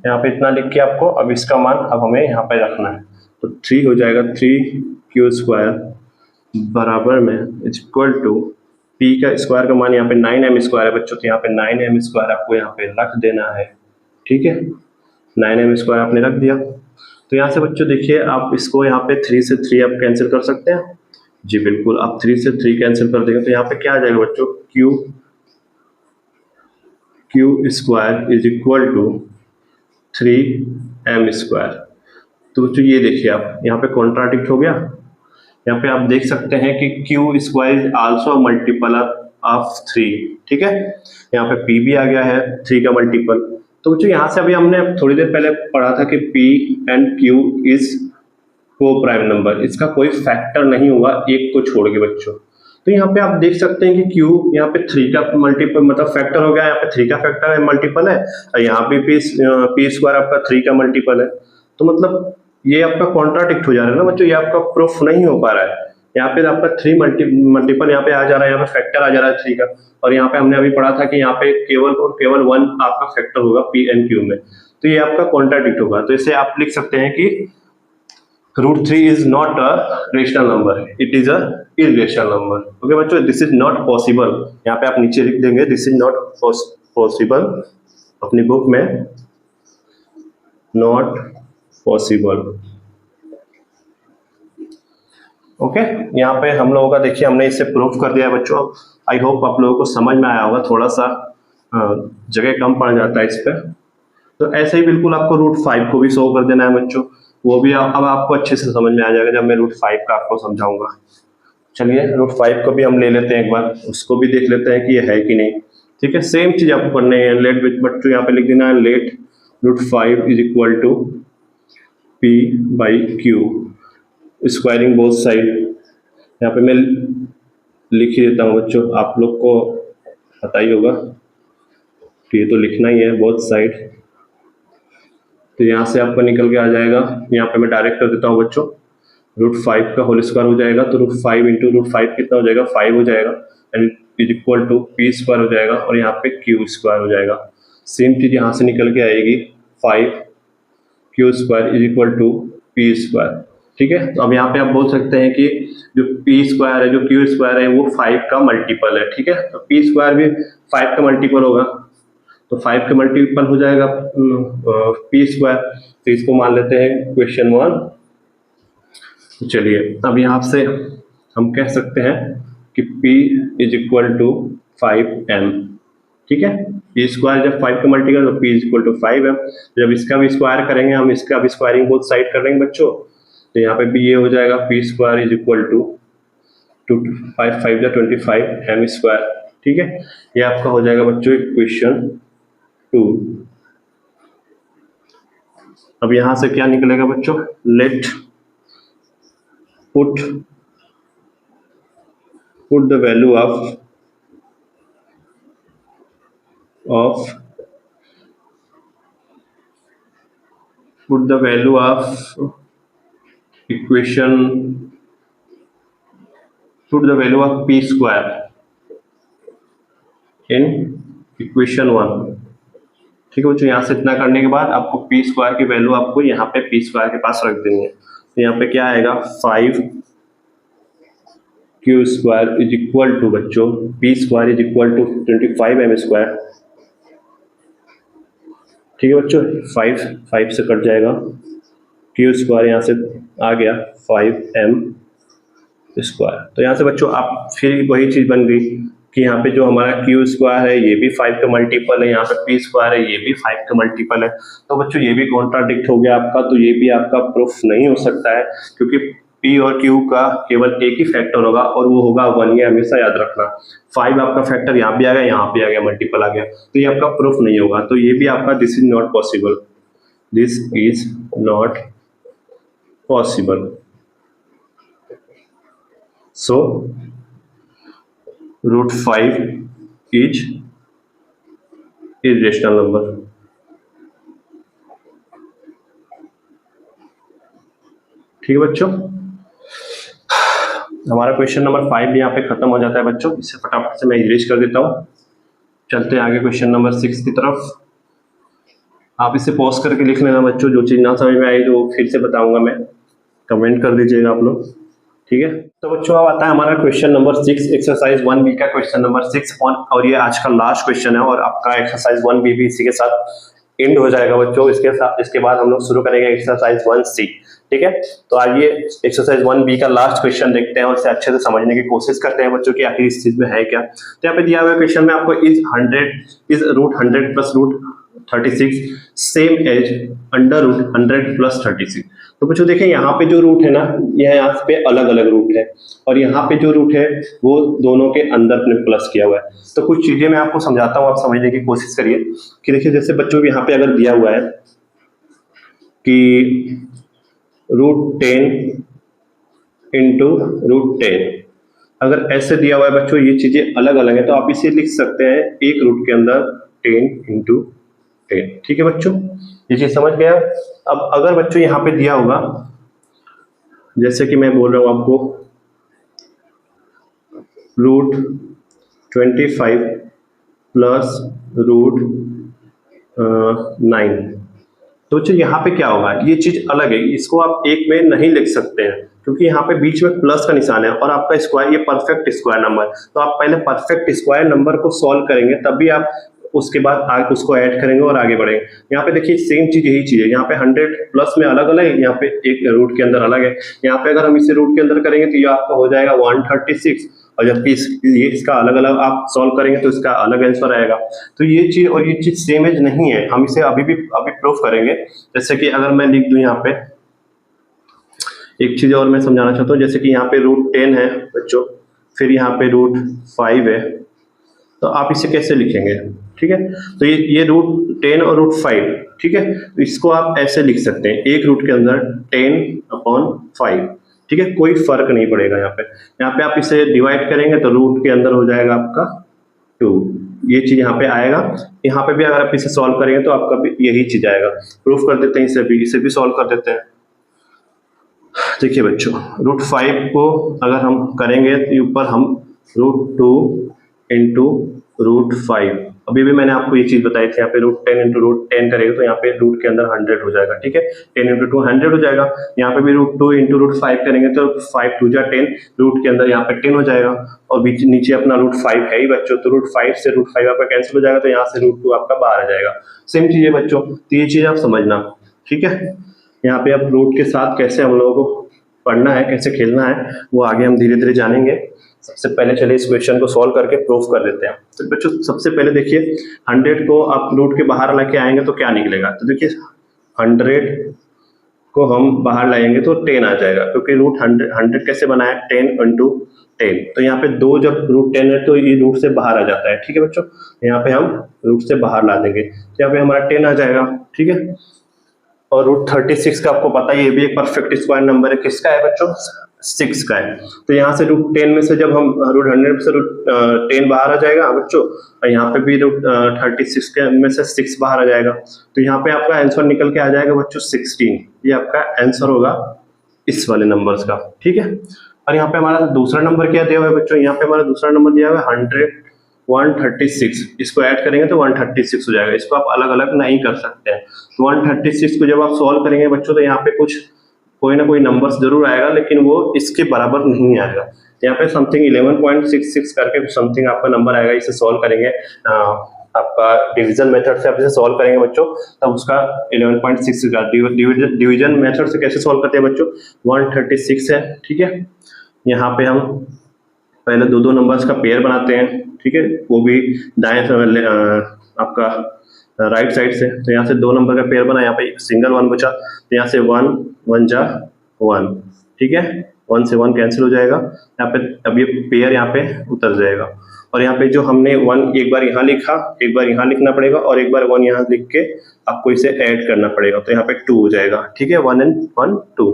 यहाँ पे इतना लिख के आपको अब इसका मान अब हमें यहाँ पे रखना है, तो 3 हो जाएगा 3q स्क्वायर बराबर में इज इक्वल टू p का स्क्वायर का मान यहाँ पे 9m स्क्वायर है बच्चों, तो यहाँ पे 9m स्क्वायर आपको यहाँ पे रख देना है, ठीक है, 9m स्क्वायर आपने रख दिया। तो यहाँ से बच्चों देखिए आप इसको यहाँ पे 3 से 3 आप कैंसिल कर सकते हैं, जी बिल्कुल, आप 3 से 3 कैंसिल कर देंगे तो यहाँ पे क्या आ जाएगा बच्चों, q square is equal to 3m square. तो बच्चों ये देखिए आप यहाँ पे कॉन्ट्राडिक्ट हो गया, यहाँ पे आप देख सकते हैं कि q square is also multiple of 3, ठीक है, यहाँ पे p भी आ गया है 3 का मल्टीपल। तो बच्चों यहाँ से अभी हमने थोड़ी देर पहले पढ़ा था कि p एंड q इज को प्राइम नंबर, इसका कोई फैक्टर नहीं होगा एक को छोड़ के बच्चों। तो यहाँ पे आप देख सकते हैं कि q यहाँ पे 3 का मल्टीपल मतलब फैक्टर हो गया, यहाँ पे 3 का फैक्टर है मल्टीपल है, और यहाँ पे p स्क्वायर आपका 3 का मल्टीपल है। तो मतलब ये आपका कॉन्ट्राडिक्ट हो जा रहा है ना बच्चों, ये आपका प्रूफ नहीं हो पा रहा है। यहाँ पे आपका 3 मल्टीपल यहाँ पे आ जा रहा है, यहाँ पे फैक्टर आ जा रहा है 3 का, और यहाँ पे हमने अभी पढ़ा था कि यहाँ पे केवल और केवल 1 आपका फैक्टर होगा p एंड q में, तो ये आपका कॉन्ट्राडिक्ट होगा। तो इसे आप लिख सकते हैं कि √3 is not a rational number, it is a irrational number। Okay बच्चों, दिस इज नॉट पॉसिबल, यहाँ पे आप नीचे लिख देंगे दिस इज नॉट पॉसिबल अपनी बुक में, नॉट पॉसिबल। ओके, यहाँ पे हम लोगों का देखिए हमने इसे प्रूफ कर दिया है बच्चों। आई होप आप लोगों को समझ में आया होगा, थोड़ा सा जगह कम पड़ जाता है इस पे। तो ऐसे ही बिल्कुल आपको √5 को भी शो कर देना है बच्चों, वो भी अब आपको अच्छे से समझ में आ जाएगा जब मैं √5 का आपको समझाऊंगा। चलिए √5 को भी हम ले लेते हैं एक बार, उसको भी देख लेते हैं कि ये है कि नहीं, ठीक है। सेम चीज आपको करनी है, लेट बच्चों यहाँ पे लिख देना है let √5 is equal to p by q squaring both side. यहाँ पे मैं लिख ही देता हूँ बच्चों, आप लोग को पता ही होगा कि ये तो लिखना ही है बोथ साइड। तो यहाँ से आपका निकल के आ जाएगा, यहाँ पे मैं डायरेक्ट कर देता हूँ बच्चों, √5 का होल स्क्वायर हो जाएगा, तो √5 इंटू √5 कितना हो जाएगा, 5 हो जाएगा, and is equal to p square हो जाएगा, और यहाँ पे q स्क्वायर हो जाएगा। सेम चीज यहाँ से निकल के आएगी 5q square is equal to p square, ठीक है। तो अब यहाँ पे आप बोल सकते हैं कि जो p स्क्वायर है जो q स्क्वायर है वो 5 का मल्टीपल है, ठीक है। तो p स्क्वायर भी 5 का मल्टीपल होगा, तो 5 का मल्टीपल हो जाएगा p स्क्वायर। तो इसको मान लेते हैं क्वेश्चन 1। चलिए अब यहाँ से हम कह सकते हैं कि p is equal to 5m, ठीक है। p स्क्वायर जब 5 का मल्टीपल तो p is equal to 5m। जब इसका भी स्क्वायर करेंगे हम, इसका भी स्क्वायरिंग बोथ साइड कर लेंगे बच्चों, तो यहाँ पे भी ये हो जाएगा p square is equal to 5 5 25 m square, ठीक है। ये आपका हो जाएगा बच्चों इक्वेशन 2। अब यहां से क्या निकलेगा बच्चों, late put the value of put the value of equation, put the value of P square in equation 1। ठीक है बच्चों, यहाँ से इतना करने के बाद आपको पी स्क्वायर की वैल्यू आपको यहाँ पे पी स्क्वायर के पास रख देनी है। तो यहाँ पे क्या आएगा 5 Q square is equal to बच्चों P square is equal to 25 M square. ठीक है बच्चों, 5 से कट जाएगा, क्यू स्क्वायर यहाँ से आ गया 5m स्क्वायर। तो यहाँ से बच्चों आप फिर वही चीज बन गई कि यहाँ पे जो हमारा क्यू स्क्वायर है ये भी 5 का मल्टीपल है, यहाँ पे पी स्क्वायर है ये भी 5 का मल्टीपल है। तो बच्चों ये भी कॉन्ट्राडिक्ट हो गया आपका, तो ये भी आपका प्रूफ नहीं हो सकता है, क्योंकि पी और क्यू का केवल एक ही फैक्टर होगा और वो होगा 1। ये हमेशा याद रखना। 5 आपका फैक्टर यहाँ भी आ गया, यहाँ भी आ गया, मल्टीपल आ गया, तो ये आपका प्रूफ नहीं होगा। तो ये भी आपका this is not possible, this is not possible. So √5 is irrational number. ठीक है बच्चों, हमारा क्वेश्चन नंबर 5 यहाँ पे खत्म हो जाता है बच्चों। इसे फटाफट से मैं इरेज कर देता हूँ। चलते हैं आगे क्वेश्चन नंबर 6 की तरफ। आप इसे पॉज करके लिख लेना बच्चों, जो चीज ना समझ में आई तो फिर से बताऊंगा मैं, कमेंट कर दीजिएगा आप लोग। ठीक है, तो बच्चों अब आता है हमारा क्वेश्चन नंबर 6, एक्सरसाइज 1B का क्वेश्चन नंबर 6 और ये आज का लास्ट क्वेश्चन है और आपका एक्सरसाइज 1B भी इसी के साथ एंड हो जाएगा बच्चों। इसके बाद हम लोग शुरू करेंगे एक्सरसाइज 1C। ठीक है, तो आइए एक्सरसाइज 1B का लास्ट क्वेश्चन देखते हैं और इसे अच्छे से समझने की कोशिश करते हैं बच्चों कि आखिर इस चीज में है क्या। तो यहाँ पे दिया हुआ क्वेश्चन में आपको is √100 plus √36 same as √100 plus 36। तो बच्चों देखें यहाँ पे जो रूट है ना, यह यहाँ पे अलग अलग रूट है और यहाँ पे जो रूट है वो दोनों के अंदर ने प्लस किया हुआ है। तो कुछ चीजें मैं आपको समझाता हूँ, आप समझने की कोशिश करिए कि देखिए जैसे बच्चों यहाँ पे अगर दिया हुआ है कि √10 इंटू √10, अगर ऐसे दिया हुआ है बच्चों, ये चीजें अलग अलग है, तो आप इसे लिख सकते हैं एक रूट के अंदर 10 इंटू 10। ठीक है बच्चों, ये चीज समझ गया। अब अगर बच्चों यहाँ पे दिया होगा, जैसे कि मैं बोल रहा हूं आपको √25 प्लस √9, तो बच्चों यहाँ पे क्या होगा, ये चीज अलग है, इसको आप एक में नहीं लिख सकते हैं क्योंकि यहाँ पे बीच में प्लस का निशान है और आपका स्क्वायर, ये परफेक्ट स्क्वायर नंबर, तो आप पहले परफेक्ट स्क्वायर नंबर को सॉल्व करेंगे तभी आप उसके बाद उसको ऐड करेंगे और आगे बढ़ेंगे। यहाँ पे देखिए सेम चीज यही चीज है, यहाँ पे 100 प्लस में अलग अलग है, यहाँ पे एक रूट के अंदर अलग है। यहाँ पे अगर हम इसे रूट के अंदर करेंगे तो ये आपका हो जाएगा 136 और जबकि ये इसका अलग अलग आप सॉल्व करेंगे तो इसका अलग आंसर आएगा। तो ये चीज और ये चीज सेम एज नहीं है, हम इसे अभी प्रूफ करेंगे। जैसे कि अगर मैं लिख दूं यहाँ पे एक चीज और मैं समझाना चाहता हूँ, जैसे कि यहाँ पे √10 है बच्चों, फिर यहाँ पे √5 है, तो आप इसे कैसे लिखेंगे। ठीक है, तो ये √10 और √5, ठीक है, तो इसको आप ऐसे लिख सकते हैं, एक रूट के अंदर 10/5। ठीक है, कोई फर्क नहीं पड़ेगा। यहाँ पे आप इसे डिवाइड करेंगे तो रूट के अंदर हो जाएगा आपका 2, ये चीज यहाँ पे आएगा। यहाँ पे भी अगर आप इसे सॉल्व करेंगे तो आपका भी यही चीज आएगा। प्रूफ कर देते हैं, इसे भी सॉल्व कर देते हैं। देखिए बच्चों, √5 को अगर हम करेंगे तो ऊपर हम √2 इंटू √5, अभी भी मैंने आपको ये चीज बताई थी, यहाँ पे √10 इंटू √10 करेंगे तो यहाँ पे रूट के अंदर 100 हो जाएगा। ठीक है, 10 इंटू 2 100 हो जाएगा। यहाँ पे भी √2 इंटू √5 करेंगे तो 5 2 जा 10, रूट के अंदर यहाँ पे 10 हो जाएगा और बीच नीचे अपना √5 है ही बच्चों, तो √5 से √5 आपका कैंसिल हो जाएगा, तो यहाँ से √2 आपका बाहर आ जाएगा। सेम चीज है बच्चों, तो ये चीज आप समझना। ठीक है, यहाँ पे आप रूट के साथ कैसे हम लोगों को पढ़ना है, कैसे खेलना है, वो आगे हम धीरे धीरे जानेंगे। सबसे पहले चलिए इस क्वेश्चन को सॉल्व करके प्रूफ कर देते हैं। तो बच्चों सबसे पहले देखिए 100 को आप रूट के बाहर लेके आएंगे तो क्या निकलेगा, तो देखिए 100 को हम बाहर लाएंगे तो 10 आ जाएगा, क्योंकि √100 कैसे बना है 10 इंटू 10, तो यहाँ पे 2 जब √10 है तो ये रूट से बाहर आ जाता है। ठीक है बच्चों, यहाँ पे हम रूट से बाहर ला देंगे तो यहाँ पे हमारा 10 आ जाएगा। ठीक है, और √36 का आपको पता है ये भी एक परफेक्ट स्क्वायर नंबर है, किसका है बच्चों, 6 का है। तो यहाँ से रूट 10 में से जब हम रूट 100 में से रूट 10 बाहर आ जाएगा बच्चों, और यहाँ पे भी रूट 36 के में से 6 बाहर आ जाएगा, तो यहाँ पे आपका आंसर निकल के आ जाएगा बच्चों 16। ये आपका आंसर होगा इस वाले नंबर्स का, ठीक है। और यहाँ पे हमारा दूसरा नंबर क्या दिया हुआ है बच्चों, यहाँ पे हमारा दूसरा नंबर दिया हुआ है 136। इसको ऐड करेंगे तो 136 हो जाएगा। इसको आप अलग अलग नहीं कर सकते हैं। तो 136 को जब आप सॉल्व करेंगे बच्चों, तो यहाँ पे कुछ कोई ना कोई नंबर्स जरूर आएगा, लेकिन वो इसके बराबर नहीं आएगा। यहाँ पे समथिंग 11.66 करके समथिंग आपका नंबर आएगा। इसे सॉल्व करेंगे आपका डिवीजन मेथड से, आप इसे सॉल्व करेंगे बच्चों, तब उसका 11.6 का डिवीजन मेथड से कैसे सॉल्व करते हैं बच्चों, 136 है, ठीक है। यहाँ पे हम पहले दो नंबर्स का पेयर बनाते हैं, ठीक है, वो भी दाएं आपका राइट साइड से। तो यहाँ से 2 नंबर का पेयर बना, यहाँ पे सिंगल 1 बचा, तो यहाँ से 1 1 जा 1, ठीक है, 1 से 1 कैंसिल हो जाएगा। यहाँ पे अब ये पेयर यहाँ पे उतर जाएगा, और यहाँ पे जो हमने 1 एक बार यहाँ लिखा, एक बार यहाँ लिखना पड़ेगा, और एक बार 1 यहाँ लिख के आपको इसे ऐड करना पड़ेगा, तो यहाँ पे 2 हो जाएगा, ठीक है, 1 and 1 2।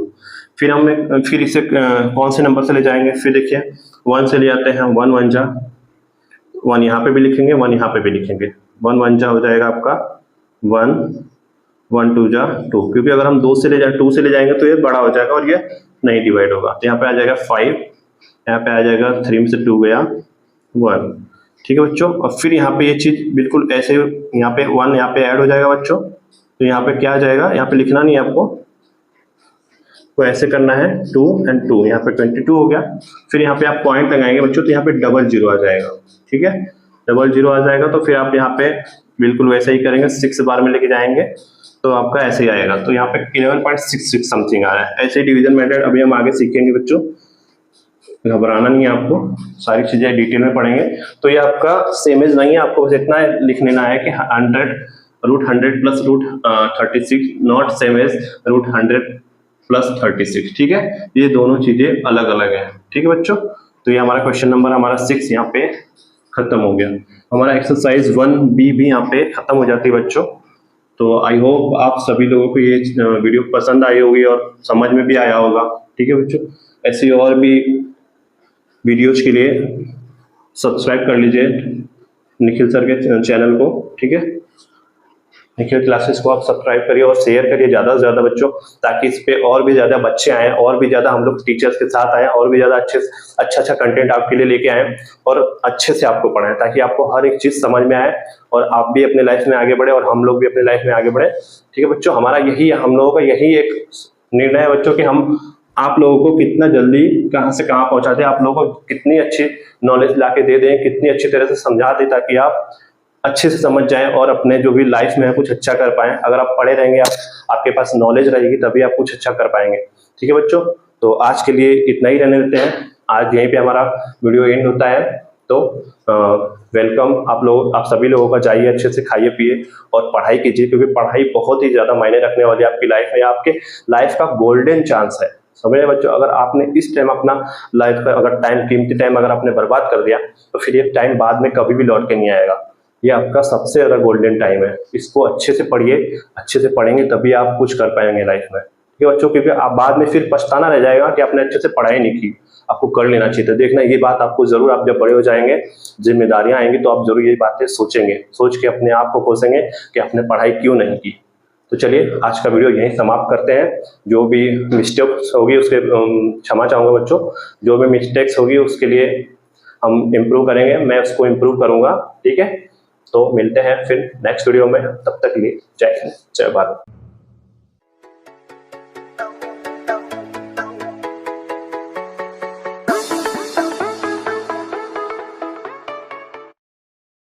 फिर इसे कौन से नंबर से ले जाएंगे, फिर देखिए 1 से ले जाते हैं, 1 1 जा 1, यहाँ पे भी लिखेंगे, 1 यहाँ पे भी लिखेंगे, 1 1 जा हो जाएगा आपका 1 1 2 जा 2, क्योंकि अगर हम 2 से ले जाए 2 से ले जाएंगे तो ये बड़ा हो जाएगा और ये नहीं डिवाइड होगा। तो यहाँ पे आ जाएगा 5, यहाँ पे आ जाएगा 3 में से 2 गया 1, ठीक है बच्चों। और फिर यहाँ पे ये चीज बिल्कुल ऐसे, यहाँ पे 1 यहाँ पे ऐड हो जाएगा बच्चों, तो यहाँ पे क्या आ जाएगा, यहाँ पे लिखना नहीं है आपको, तो ऐसे करना है 2 and 2, यहाँ पे 22 हो गया। फिर यहाँ पे आप पॉइंट लगाएंगे बच्चों, तो यहाँ पे 00 आ जाएगा, ठीक है, 00 आ जाएगा। तो फिर आप यहाँ पे बिल्कुल वैसे ही करेंगे, 6 बार में लेके जाएंगे तो आपका ऐसे ही आएगा। तो यहाँ पे 11.66 समथिंग आ रहा है। ऐसे डिवीजन मेथड अभी हम आगे सीखेंगे बच्चों, घबराना नहीं है आपको, सारी चीजें डिटेल में पढ़ेंगे। तो ये आपका सेमेज नहीं है, आपको बस इतना लिख लेना है कि 100 plus root 36 not same as root 100 plus 36, ठीक है, ये दोनों चीजें अलग अलग हैं, ठीक है बच्चों। तो ये हमारा क्वेश्चन नंबर हमारा 6 यहाँ पे खत्म हो गया। हमारा एक्सरसाइज 1B भी यहाँ पे खत्म हो जाती है बच्चों। तो आई होप आप सभी लोगों को ये वीडियो पसंद आई होगी और समझ में भी आया होगा, ठीक है बच्चों। ऐसी और भी वीडियोज के लिए सब्सक्राइब कर लीजिए निखिल सर के चैनल को, ठीक है, निखिल क्लासेस को आप सब्सक्राइब करिए और शेयर करिए ज़्यादा से ज़्यादा बच्चों, ताकि इस पे और भी ज़्यादा बच्चे आएँ, और भी ज़्यादा हम लोग टीचर्स के साथ आएँ, और भी ज़्यादा अच्छा कंटेंट आपके लिए लेके आएँ और अच्छे से आपको पढ़ाएं, ताकि आपको हर एक चीज़ समझ में आए और आप भी अपने लाइफ में आगे बढ़े और हम लोग भी अपने लाइफ में आगे बढ़े, ठीक है बच्चों। हमारा यही, हम लोगों का यही एक निर्णय है बच्चों कि हम आप लोगों को कितना जल्दी कहाँ से कहाँ पहुँचा दें, आप लोगों को कितनी अच्छी नॉलेज ला के दे दें, कितनी अच्छी तरह से समझा दें, ताकि आप अच्छे से समझ जाएं और अपने जो भी लाइफ में है कुछ अच्छा कर पाएं। अगर आप पढ़े रहेंगे, आपके पास नॉलेज रहेगी, तभी आप कुछ अच्छा कर पाएंगे, ठीक है बच्चों। तो आज के लिए इतना ही रहने देते हैं, आज यहीं पे हमारा वीडियो एंड होता है। तो वेलकम आप सभी लोगों का, जाइए अच्छे से खाइए पिए और पढ़ाई कीजिए, क्योंकि पढ़ाई बहुत ही ज्यादा मायने रखने वाली है आपकी लाइफ में, आपके लाइफ का गोल्डन चांस है, समझे बच्चों। अगर आपने इस टाइम अपना लाइफ का अगर कीमती टाइम अगर आपने बर्बाद कर दिया, तो फिर ये टाइम बाद में कभी भी लौट के नहीं आएगा। ये आपका सबसे ज्यादा गोल्डन टाइम है, इसको अच्छे से पढ़िए, अच्छे से पढ़ेंगे तभी आप कुछ कर पाएंगे लाइफ में, ठीक है बच्चों। क्योंकि आप बाद में फिर पछताना रह जाएगा कि आपने अच्छे से पढ़ाई नहीं की, आपको कर लेना चाहिए। तो देखना, ये बात आपको जरूर, आप जब बड़े हो जाएंगे, जिम्मेदारियां आएंगी, तो आप जरूर ये बातें सोचेंगे, सोच के अपने आप को कोसेंगे कि आपने पढ़ाई क्यों नहीं की। तो चलिए आज का वीडियो यहीं समाप्त करते हैं। जो भी मिस्टेक्स होगी उसके क्षमा चाहूंगा बच्चों, जो भी मिस्टेक्स होगी उसके लिए हम इम्प्रूव करेंगे, मैं उसको इम्प्रूव करूंगा, ठीक है। तो मिलते हैं फिर नेक्स्ट वीडियो में, तब तक के लिए जय हिंद, जय भारत।